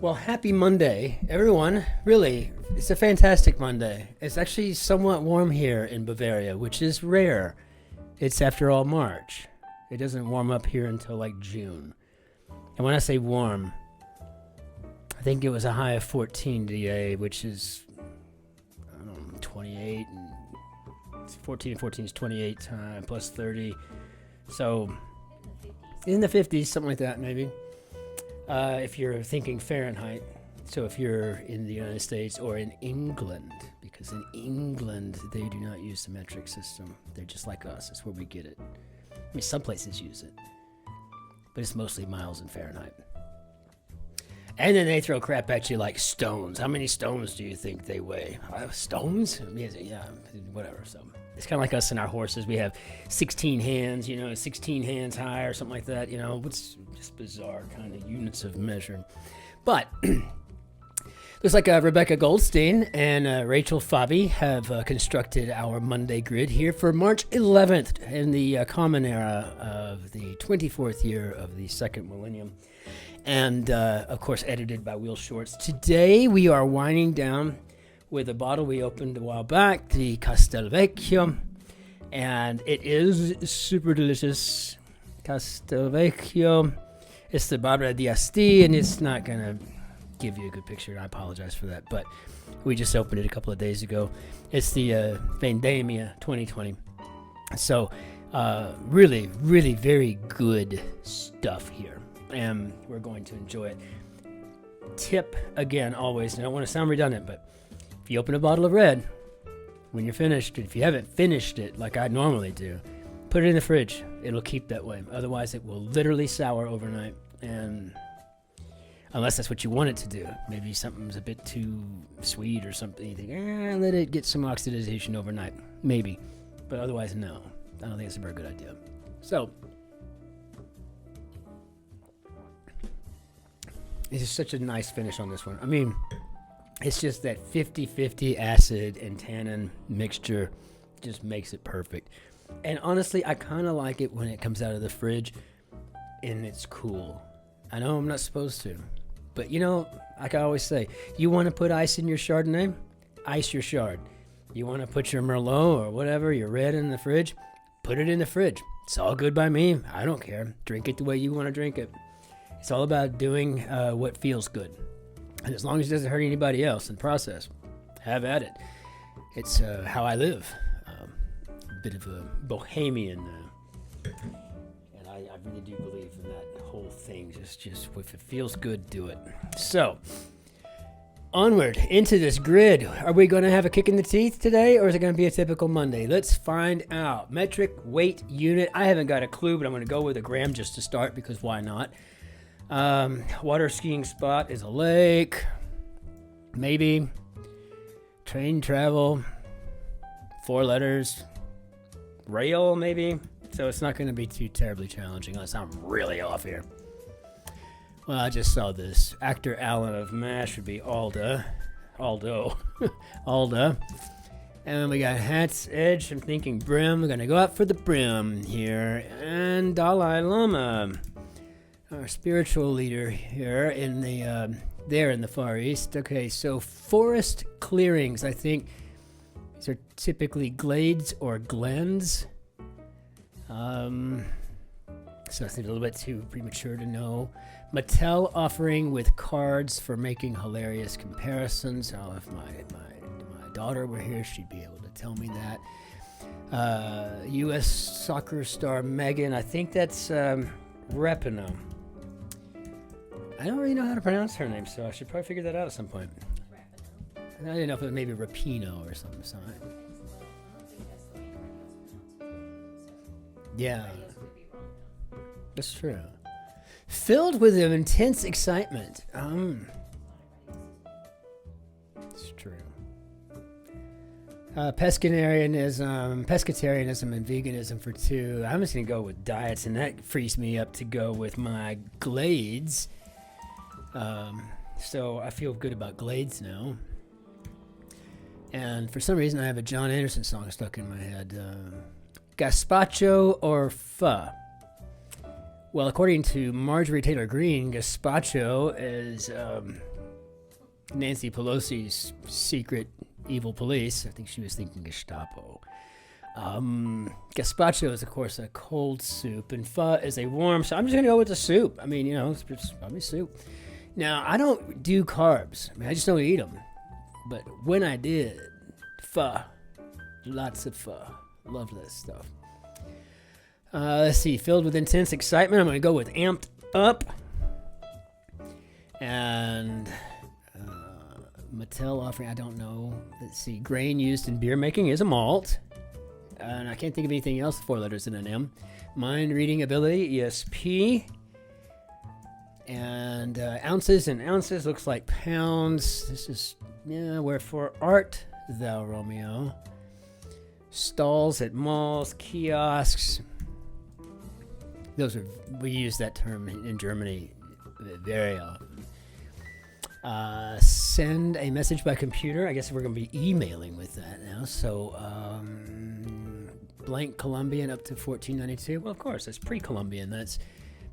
Well, happy Monday, everyone. Really, it's a fantastic Monday. It's actually somewhat warm here in Bavaria, which is rare. It's after all March. It doesn't warm up here until like June. And when I say warm, I think it was a high of 14 today, which is, I don't know, 28. And 14 and 14 is 28 plus 30. So in the 50s, something like that maybe. If you're thinking Fahrenheit, so if you're in the United States or in England, because in England they do not use the metric system. They're just like us. That's where we get it. I mean, some places use it, but it's mostly miles in Fahrenheit. And then they throw crap at you like stones. How many stones do you think they weigh? Stones? Yeah, whatever. So it's kind of like us and our horses. We have 16 hands, 16 hands high or something like that. It's just bizarre kind of units of measure. But looks like Rebecca Goldstein and Rachel Fabi have constructed our Monday grid here for March 11th in the common era of the 24th year of the second millennium. And, of course, edited by Will Shorts. Today, we are winding down with a bottle we opened a while back, the Castelvecchio. And it is super delicious. Castelvecchio. It's the Barbera di Asti, and it's not going to give you a good picture. And I apologize for that. But we just opened it a couple of days ago. It's the Vendemmia 2020. So, really, really very good stuff here. And we're going to enjoy it. Tip, again, always, and I don't want to sound redundant, but if you open a bottle of red, when you're finished, if you haven't finished it like I normally do, put it in the fridge. It'll keep that way. Otherwise, it will literally sour overnight. And unless that's what you want it to do. Maybe something's a bit too sweet or something. You think, let it get some oxidization overnight. Maybe. But otherwise, no. I don't think it's a very good idea. So, it's just such a nice finish on this one. I mean, it's just that 50-50 acid and tannin mixture just makes it perfect. And honestly, I kind of like it when it comes out of the fridge and it's cool. I know I'm not supposed to, but like I always say, you want to put ice in your Chardonnay? Ice your Chard. You want to put your Merlot or whatever, your red in the fridge? Put it in the fridge. It's all good by me. I don't care. Drink it the way you want to drink it. It's all about doing what feels good. And as long as it doesn't hurt anybody else in the process, have at it. It's how I live. A bit of a bohemian. And I really do believe in that whole thing. Just if it feels good, do it. So, onward into this grid. Are we going to have a kick in the teeth today, or is it going to be a typical Monday? Let's find out. Metric, weight, unit. I haven't got a clue, but I'm going to go with a gram just to start, because why not? Water skiing spot is a lake. Maybe. Train travel. 4 letters. Rail, maybe. So it's not going to be too terribly challenging unless I'm really off here. Well, I just saw this. Actor Alan of MASH would be Aldo. Alda. And then we got hat's edge. I'm thinking brim. We're going to go out for the brim here. And Dalai Lama, our spiritual leader here in the there in the Far East. Okay, so forest clearings, I think these are typically glades or glens. So I think a little bit too premature to know. Mattel offering with cards for making hilarious comparisons. Oh, if my daughter were here, she'd be able to tell me that. U.S. soccer star Megan, I think that's Rapinoe. I don't really know how to pronounce her name, so I should probably figure that out at some point. I didn't know if it was maybe Rapinoe or something. So yeah, that's true. Filled with an intense excitement. It's true. Pescatarianism and veganism for 2. I'm just going to go with diets, and that frees me up to go with my glades. So I feel good about glades now. And for some reason, I have a John Anderson song stuck in my head. Gazpacho or pho? Well, according to Marjorie Taylor Greene, gazpacho is Nancy Pelosi's secret evil police. I think she was thinking Gestapo. Gazpacho is, of course, a cold soup, and pho is a warm. So I'm just gonna go with the soup. I mean, it's probably soup. Now, I don't do carbs. I just don't eat them. But when I did, pho, lots of pho. Love this stuff. Let's see, filled with intense excitement. I'm gonna go with amped up. And Mattel offering, I don't know. Let's see, grain used in beer making is a malt. And I can't think of anything else, 4 letters in an M. Mind reading ability, ESP. And ounces and ounces looks like pounds. This is, wherefore art thou, Romeo. Stalls at malls, kiosks. We use that term in Germany very often. Send a message by computer. I guess we're going to be emailing with that now. So, blank Colombian up to 1492. Well, of course, that's pre-Columbian. That's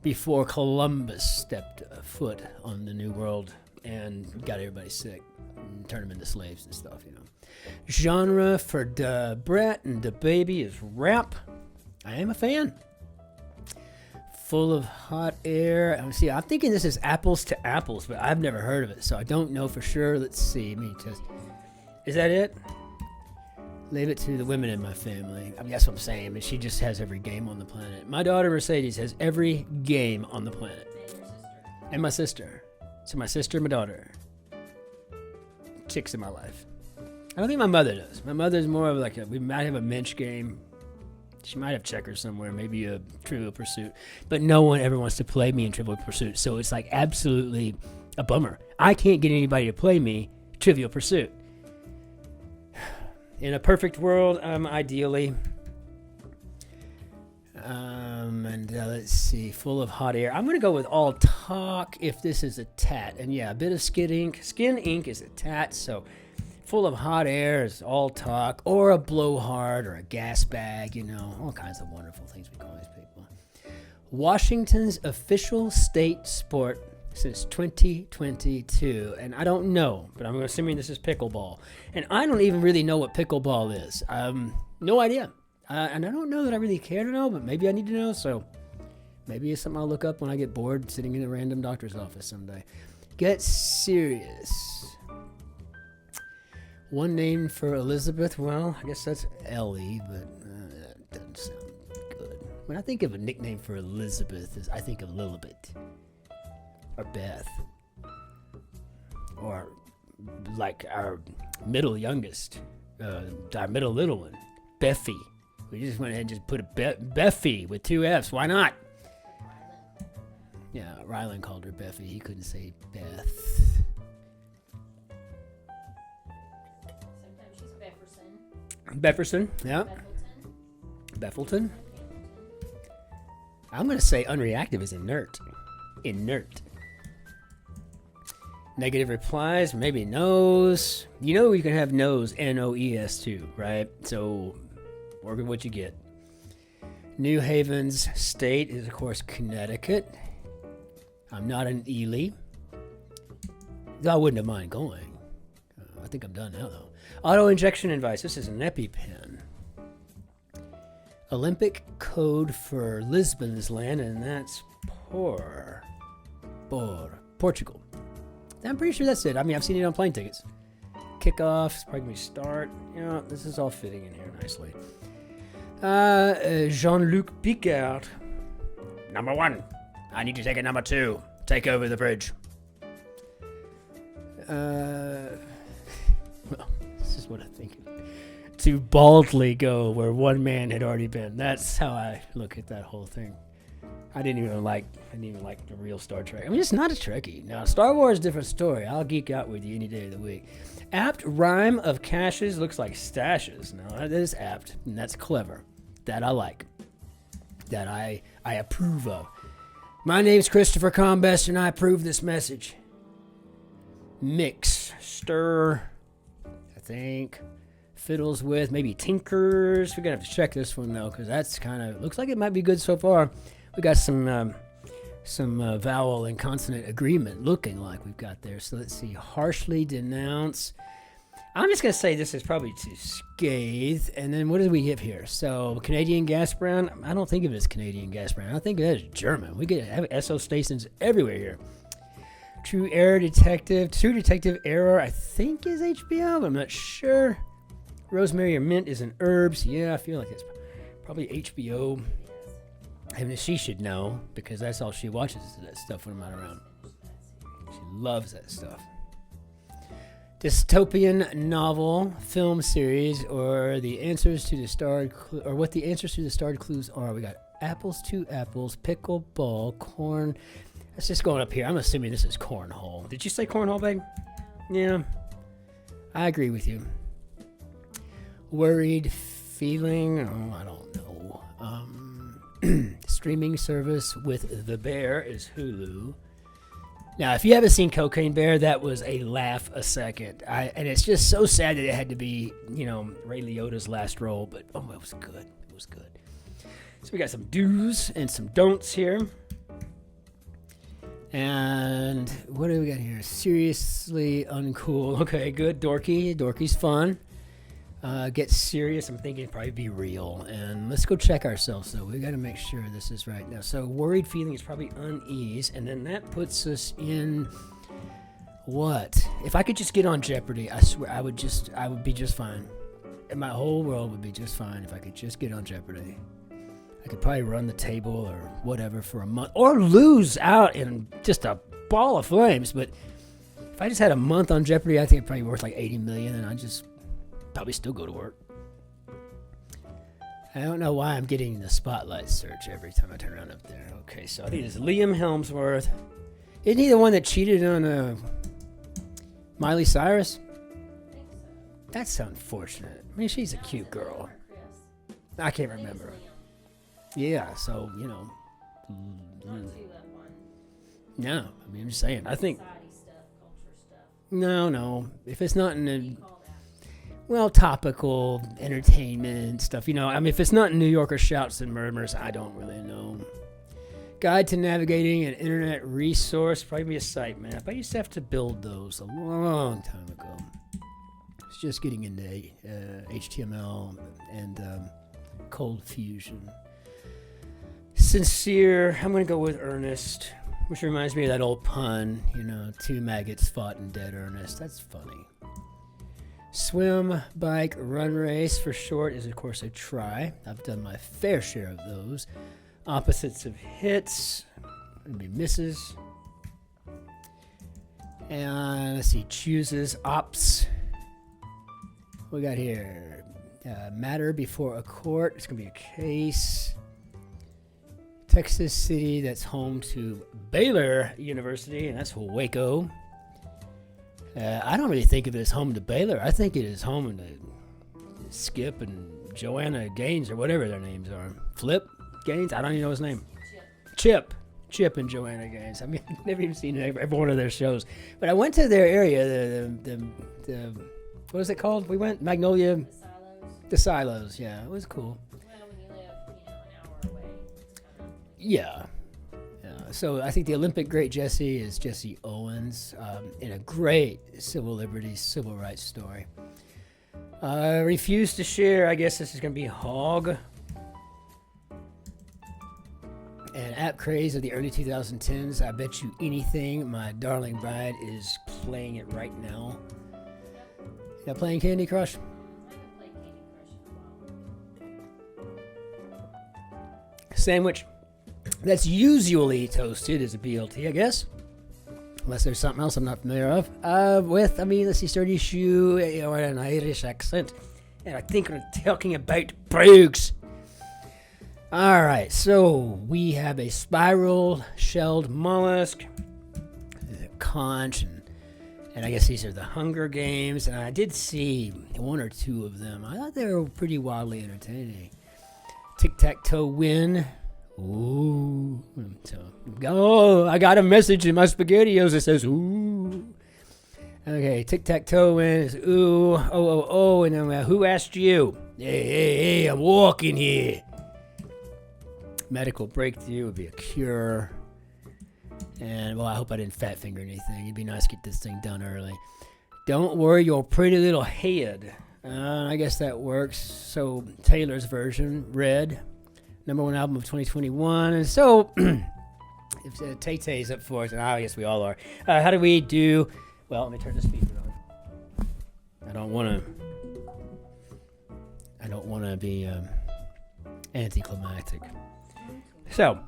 before Columbus stepped foot on the New World and got everybody sick and turned them into slaves and stuff, Genre for Da Brat and Da Baby is rap. I am a fan. Full of hot air. I'm thinking this is apples to apples, but I've never heard of it, so I don't know for sure. Let's see. Is that it? Leave it to the women in my family. I mean, that's what I'm saying. But she just has every game on the planet. My daughter Mercedes has every game on the planet. And my sister. So my sister and my daughter. Chicks in my life. I don't think my mother does. My mother's more of we might have a Mensch game. She might have checkers somewhere, maybe a Trivial Pursuit. But no one ever wants to play me in Trivial Pursuit. So it's absolutely a bummer. I can't get anybody to play me Trivial Pursuit. In a perfect world, ideally. Let's see, full of hot air. I'm going to go with all talk if this is a tat. And yeah, a bit of skin ink. Skin ink is a tat, so full of hot air is all talk. Or a blowhard or a gas bag, all kinds of wonderful things we call these people. Washington's official state sport since 2022, and I don't know, but I'm assuming this is pickleball, and I don't even really know what pickleball is. No idea, and I don't know that I really care to know, but maybe I need to know, so maybe it's something I'll look up when I get bored sitting in a random doctor's office someday. Get serious. One name for Elizabeth, well, I guess that's Ellie, but that doesn't sound good. When I think of a nickname for Elizabeth, I think of Lilibet. Or Beth. Or like our middle youngest, our middle little one, Beffy. We just went ahead and just put a Beffy with 2 F's. Why not? Yeah, Rylan called her Beffy. He couldn't say Beth. Sometimes she's Befferson. Befferson, yeah. Beffleton. I'm going to say unreactive is inert. Inert. Negative replies, maybe no's. You can have no's, N-O-E-S too, right? So work with what you get. New Haven's state is, of course, Connecticut. I'm not an Ely. Though I wouldn't have mind going. I think I'm done now, though. Auto injection advice. This is an EpiPen. Olympic code for Lisbon's land, and that's Portugal. I'm pretty sure that's it. I mean, I've seen it on plane tickets. Kickoff, probably going to start. This is all fitting in here nicely. Jean-Luc Picard. Number 1. I need to take a number 2. Take over the bridge. Well, this is what I think. To baldly go where one man had already been. That's how I look at that whole thing. I didn't even like the real Star Trek. I mean, it's not a Trekkie. Now, Star Wars is a different story. I'll geek out with you any day of the week. Apt rhyme of caches looks like stashes. No, that is apt, and that's clever. That I like. That I approve of. My name's Christopher Combest, and I approve this message. Mix. Stir. I think. Fiddles with. Maybe tinkers. We're going to have to check this one, though, because that's kind of... Looks like it might be good so far. We got some some vowel and consonant agreement looking like we've got there. So let's see. Harshly denounce. I'm just going to say this is probably to scathe. And then what did we give here? So Canadian gas brand. I don't think of it as Canadian gas brand. I think of it as German. We get have SO stations everywhere here. True detective error, I think is HBO, but I'm not sure. Rosemary or mint is an herbs. Yeah, I feel like it's probably HBO. I mean, she should know because that's all she watches is that stuff when I'm not around. She loves that stuff. Dystopian novel, film series, or the answers to the starred or what the answers to the starred clues are. We got apples, 2 apples, pickleball, corn. Let's just going up here. I'm assuming this is cornhole. Did you say cornhole, babe? Yeah. I agree with you. Worried feeling. Oh, I don't know. Streaming service with the bear is Hulu. Now, if you haven't seen Cocaine Bear, that was a laugh a second. And it's just so sad that it had to be, Ray Liotta's last role. But, it was good. It was good. So we got some do's and some don'ts here. And what do we got here? Seriously uncool. Okay, good. Dorky. Dorky's fun. Get serious. I'm thinking it'd probably be real. And let's go check ourselves, though. We got to make sure this is right now. So worried feeling is probably unease. And then that puts us in what? If I could just get on Jeopardy, I swear I would be just fine. And my whole world would be just fine if I could just get on Jeopardy. I could probably run the table or whatever for a month or lose out in just a ball of flames. But if I just had a month on Jeopardy, I think it'd probably be worth like $80 million, and I'd just probably still go to work. I don't know why I'm getting the spotlight search every time I turn around up there. Okay, so I think it's Liam Hemsworth. Isn't he the one that cheated on Miley Cyrus? That's unfortunate. I mean, she's a cute girl. I can't remember. Yeah, so, Not too one. No, I mean, I'm just saying. I think. Society stuff, culture stuff. No. If it's not in What do the. you call that? Well, topical entertainment stuff. I mean, if it's not in New Yorker shouts and murmurs, I don't really know. Guide to navigating an internet resource. Probably be a sitemap. I used to have to build those a long time ago. It's just getting into HTML and Cold Fusion. Sincere. I'm going to go with earnest, which reminds me of that old pun, 2 maggots fought in dead earnest. That's funny. Swim, bike, run race for short is, of course, a try. I've done my fair share of those. Opposites of hits would be misses. And let's see, chooses, ops. What we got here? Matter before a court. It's going to be a case. Texas City, that's home to Baylor University, and that's Waco. I don't really think of it as home to Baylor. I think it is home to Skip and Joanna Gaines, or whatever their names are. Flip Gaines? I don't even know his name. Chip and Joanna Gaines. I mean, I've never even seen every one of their shows. But I went to their area, the what is it called? We went Magnolia. The silos. The Silos, yeah. It was cool. Well, when you live, an hour away, it's kind of... Yeah. So I think the Olympic great Jesse is Jesse Owens in a great civil liberties, civil rights story. Refuse to share. I guess this is going to be Hog. And app craze of the early 2010s. I bet you anything my darling bride is playing it right now. Not playing Candy Crush? I haven't played Candy Crush in a while. Sandwich. That's usually toasted as a BLT, I guess. Unless there's something else I'm not familiar of. Let's see, sturdy shoe, an Irish accent. And I think we're talking about Brooks. All right, so we have a spiral-shelled mollusk, a conch, and I guess these are the Hunger Games. And I did see 1 or 2 of them. I thought they were pretty wildly entertaining. Tic-tac-toe win. Ooh. So, I got a message in my SpaghettiOs that says, ooh. Okay, tic-tac-toe wins. Ooh, oh, and then who asked you? Hey, I'm walking here. Medical breakthrough would be a cure. And, well, I hope I didn't fat finger anything. It'd be nice to get this thing done early. Don't worry your pretty little head. I guess that works. So, Taylor's version, Red, #1 album of 2021. And so, if Tay-Tay's up for it, and I guess we all are. How do we do? Well, let me turn the speaker on. I don't want to be anticlimactic. So,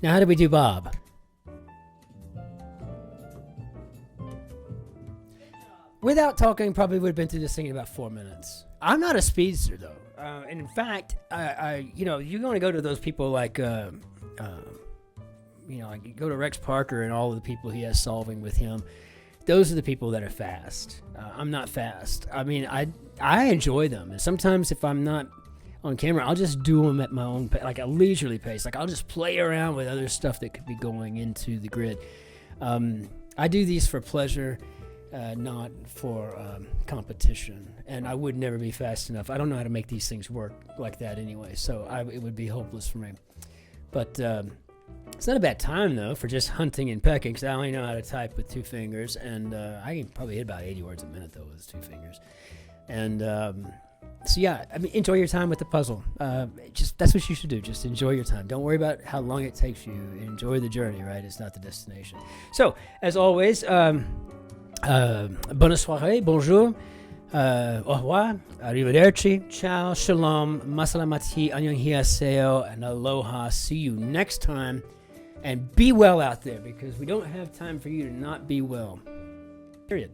now how do we do Bob? Without talking, probably would have been through this thing in about 4 minutes. I'm not a speedster, though. And in fact, you're going to go to those people like, like go to Rex Parker and all of the people he has solving with him. Those are the people that are fast. I'm not fast. I mean, I enjoy them. And sometimes if I'm not on camera, I'll just do them at my own like a leisurely pace. Like I'll just play around with other stuff that could be going into the grid. I do these for pleasure. Not for competition, and I would never be fast enough. I don't know how to make these things work like that anyway, so it would be hopeless for me. But it's not a bad time, though, for just hunting and pecking, because I only know how to type with 2 fingers, and I can probably hit about 80 words a minute, though, with 2 fingers. And so, yeah, I mean, enjoy your time with the puzzle. That's what you should do. Just enjoy your time. Don't worry about how long it takes you. Enjoy the journey, right? It's not the destination. So, as always... bonne soirée, bonjour, au revoir, arrivederci, ciao, shalom, masalamati, annyeonghaseyo, and aloha. See you next time, and be well out there, because we don't have time for you to not be well. Period.